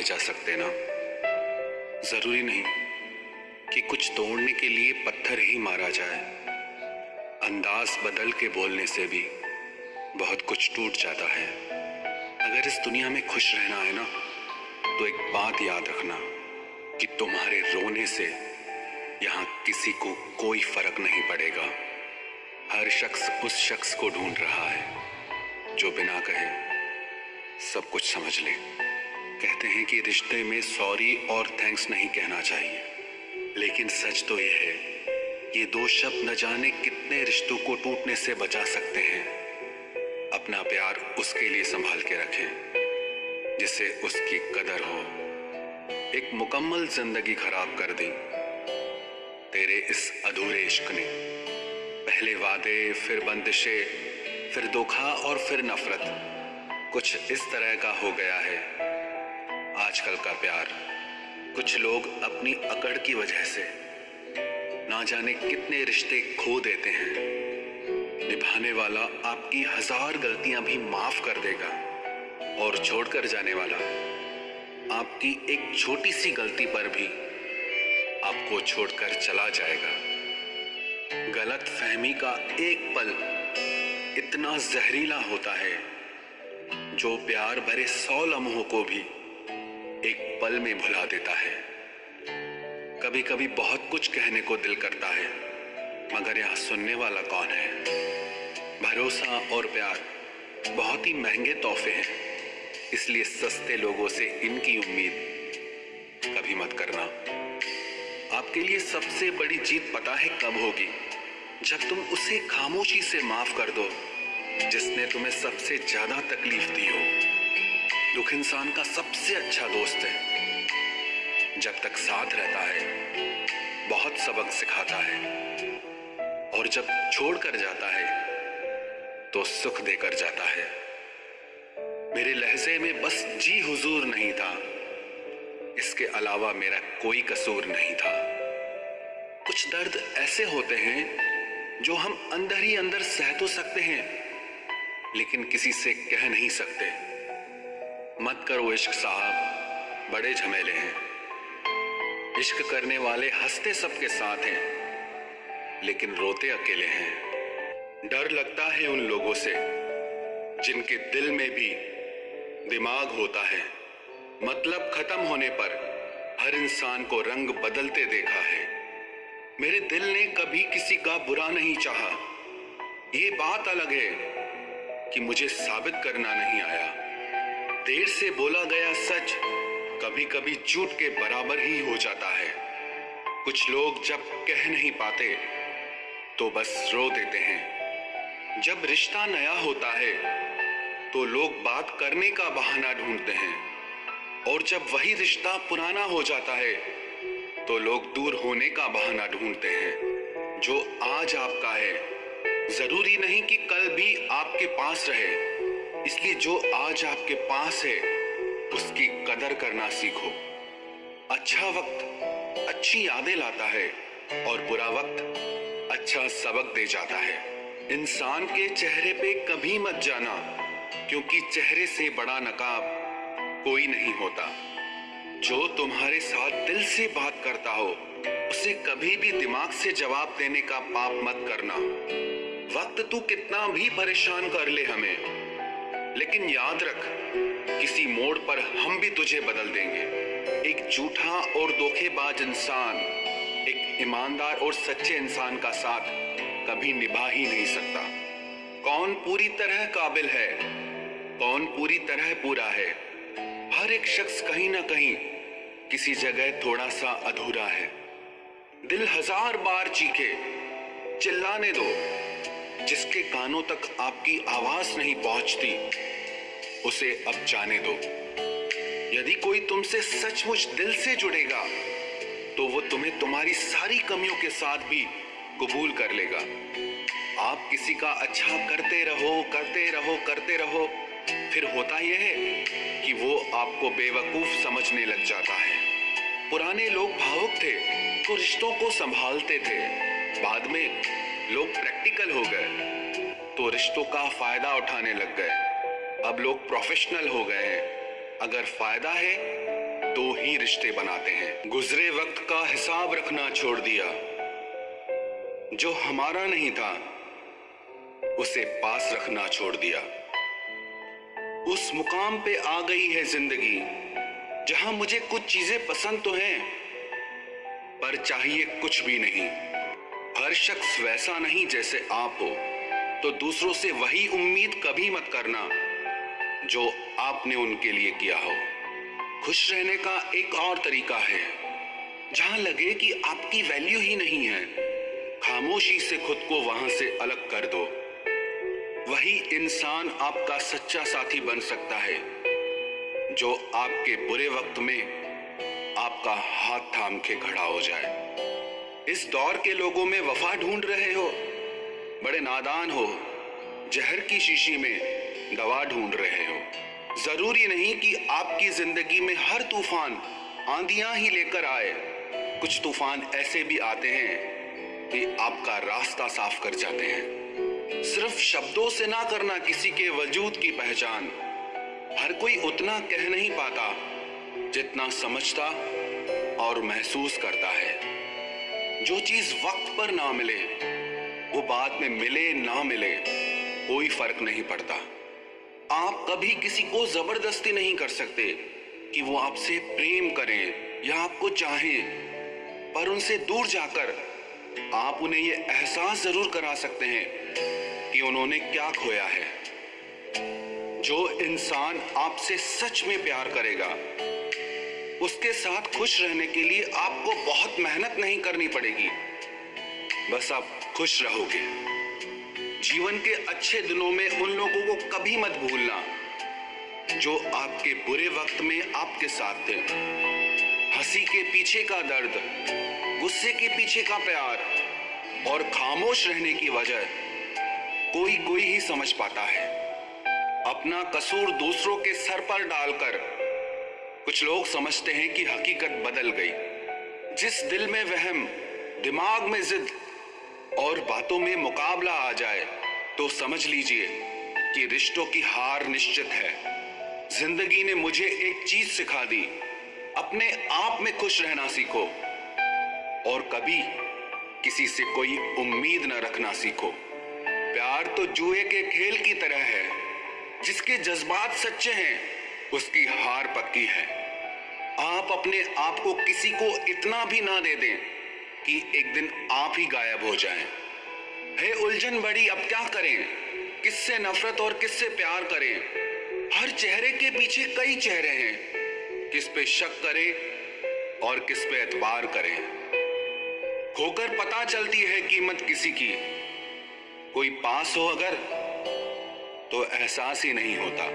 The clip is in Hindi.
जा सकते ना। जरूरी नहीं कि कुछ तोड़ने के लिए पत्थर ही मारा जाए। अंदाज बदल के बोलने से भी बहुत कुछ टूट जाता है। अगर इस दुनिया में खुश रहना है ना, तो एक बात याद रखना कि तुम्हारे रोने से यहाँ किसी को कोई फर्क नहीं पड़ेगा। हर शख्स उस शख्स को ढूंढ रहा है जो बिना कहे सब कुछ समझ ले। कहते हैं कि रिश्ते में सॉरी और थैंक्स नहीं कहना चाहिए, लेकिन सच तो यह है, ये दो शब्द न जाने कितने रिश्तों को टूटने से बचा सकते हैं। अपना प्यार उसके लिए संभाल के रखें जिससे उसकी कदर हो। एक मुकम्मल जिंदगी खराब कर दी तेरे इस अधूरे इश्क ने। पहले वादे, फिर बंदिशें, फिर धोखा और फिर नफरत। कुछ इस तरह का हो गया है आजकल का प्यार। कुछ लोग अपनी अकड़ की वजह से ना जाने कितने रिश्ते खो देते हैं। निभाने वाला आपकी 1000 गलतियां भी माफ कर देगा और छोड़कर जाने वाला आपकी एक छोटी सी गलती पर भी आपको छोड़कर चला जाएगा। गलत फहमी का एक पल इतना जहरीला होता है जो प्यार भरे 100 लम्हों को भी एक पल में भुला देता है। कभी कभी बहुत कुछ कहने को दिल करता है, मगर यहाँ सुनने वाला कौन है। भरोसा और प्यार बहुत ही महंगे तोहफे हैं, इसलिए सस्ते लोगों से इनकी उम्मीद कभी मत करना। आपके लिए सबसे बड़ी जीत पता है कब होगी? जब तुम उसे खामोशी से माफ कर दो जिसने तुम्हें सबसे ज्यादा तकलीफ दी हो। दुख इंसान का सबसे अच्छा दोस्त है। जब तक साथ रहता है बहुत सबक सिखाता है, और जब छोड़ कर जाता है तो सुख देकर जाता है। मेरे लहजे में बस जी हुजूर नहीं था, इसके अलावा मेरा कोई कसूर नहीं था। कुछ दर्द ऐसे होते हैं जो हम अंदर ही अंदर सह तो सकते हैं, लेकिन किसी से कह नहीं सकते। मत करो इश्क साहब, बड़े झमेले हैं। इश्क करने वाले हंसते सबके साथ हैं, लेकिन रोते अकेले हैं। डर लगता है उन लोगों से जिनके दिल में भी दिमाग होता है। मतलब खत्म होने पर हर इंसान को रंग बदलते देखा है। मेरे दिल ने कभी किसी का बुरा नहीं चाहा। ये बात अलग है कि मुझे साबित करना नहीं आया। देर से बोला गया सच कभी कभी झूठ के बराबर ही हो जाता है। कुछ लोग जब कह नहीं पाते तो बस रो देते हैं। जब रिश्ता नया होता है तो लोग बात करने का बहाना ढूंढते हैं, और जब वही रिश्ता पुराना हो जाता है तो लोग दूर होने का बहाना ढूंढते हैं। जो आज आपका है जरूरी नहीं कि कल भी आपके पास रहे, इसलिए जो आज आपके पास है उसकी कदर करना सीखो। अच्छा वक्त अच्छी यादें लाता है और बुरा वक्त अच्छा सबक दे जाता है। इंसान के चेहरे पे कभी मत जाना, क्योंकि चेहरे से बड़ा नकाब कोई नहीं होता। जो तुम्हारे साथ दिल से बात करता हो उसे कभी भी दिमाग से जवाब देने का पाप मत करना। वक्त तू कितना भी परेशान कर ले हमें, लेकिन याद रख किसी मोड़ पर हम भी तुझे बदल देंगे। एक झूठा और धोखेबाज इंसान एक ईमानदार और सच्चे इंसान का साथ कभी निभा ही नहीं सकता। कौन पूरी तरह काबिल है, कौन पूरी तरह पूरा है? हर एक शख्स कहीं ना कहीं किसी जगह थोड़ा सा अधूरा है। दिल 1000 बार चीखे, चिल्लाने दो। जिसके कानों तक आपकी आवाज नहीं पहुंचती उसे अब जाने दो। यदि कोई तुमसे सचमुच दिल से जुड़ेगा तो वो तुम्हें तुम्हारी सारी कमियों के साथ भी कबूल कर लेगा। आप किसी का अच्छा करते रहो करते रहो करते रहो, फिर होता यह है कि वो आपको बेवकूफ समझने लग जाता है। पुराने लोग भावुक थे तो रिश्तों को संभालते थे। बाद में लोग प्रैक्टिकल हो गए तो रिश्तों का फायदा उठाने लग गए। अब लोग प्रोफेशनल हो गए हैं। अगर फायदा है ही रिश्ते बनाते हैं। गुजरे वक्त का हिसाब रखना छोड़ दिया, जो हमारा नहीं था उसे पास रखना छोड़ दिया। उस मुकाम पे आ गई है जिंदगी जहां मुझे कुछ चीजें पसंद तो हैं, पर चाहिए कुछ भी नहीं। हर शख्स वैसा नहीं जैसे आप हो, तो दूसरों से वही उम्मीद कभी मत करना जो आपने उनके लिए किया हो। खुश रहने का एक और तरीका है, जहां लगे कि आपकी वैल्यू ही नहीं है, खामोशी से खुद को वहां से अलग कर दो। वही इंसान आपका सच्चा साथी बन सकता है, जो आपके बुरे वक्त में आपका हाथ थाम के खड़ा हो जाए। इस दौर के लोगों में वफा ढूंढ रहे हो, बड़े नादान हो। जहर की शीशी में दवा ढूंढ रहे हो। जरूरी नहीं कि आपकी जिंदगी में हर तूफान आंधियां ही लेकर आए। कुछ तूफान ऐसे भी आते हैं कि आपका रास्ता साफ कर जाते हैं। सिर्फ शब्दों से ना करना किसी के वजूद की पहचान। हर कोई उतना कह नहीं पाता जितना समझता और महसूस करता है। जो चीज वक्त पर ना मिले वो बाद में मिले ना मिले कोई फर्क नहीं पड़ता। आप कभी किसी को जबरदस्ती नहीं कर सकते कि वो आपसे प्रेम करें या आपको चाहें, पर उनसे दूर जाकर आप उन्हें ये एहसास जरूर करा सकते हैं कि उन्होंने क्या खोया है। जो इंसान आपसे सच में प्यार करेगा, उसके साथ खुश रहने के लिए आपको बहुत मेहनत नहीं करनी पड़ेगी, बस आप खुश रहोगे। जीवन के अच्छे दिनों में उन लोगों को कभी मत भूलना जो आपके बुरे वक्त में आपके साथ थे। हंसी के पीछे का दर्द, गुस्से के पीछे का प्यार और खामोश रहने की वजह कोई कोई ही समझ पाता है। अपना कसूर दूसरों के सर पर डालकर कुछ लोग समझते हैं कि हकीकत बदल गई। जिस दिल में वहम, दिमाग में जिद और बातों में मुकाबला आ जाए तो समझ लीजिए कि रिश्तों की हार निश्चित है। जिंदगी ने मुझे एक चीज सिखा दी, अपने आप में खुश रहना सीखो और कभी किसी से कोई उम्मीद न रखना सीखो। प्यार तो जुए के खेल की तरह है, जिसके जज्बात सच्चे हैं उसकी हार पक्की है। आप अपने आप को किसी को इतना भी ना दे दें कि एक दिन आप ही गायब हो जाएं। है उलझन बड़ी, अब क्या करें, किससे नफरत और किससे प्यार करें। हर चेहरे के पीछे कई चेहरे हैं, किस पे शक करें और किस पे एतबार करें। खोकर पता चलती है कीमत किसी की, कोई पास हो अगर तो एहसास ही नहीं होता।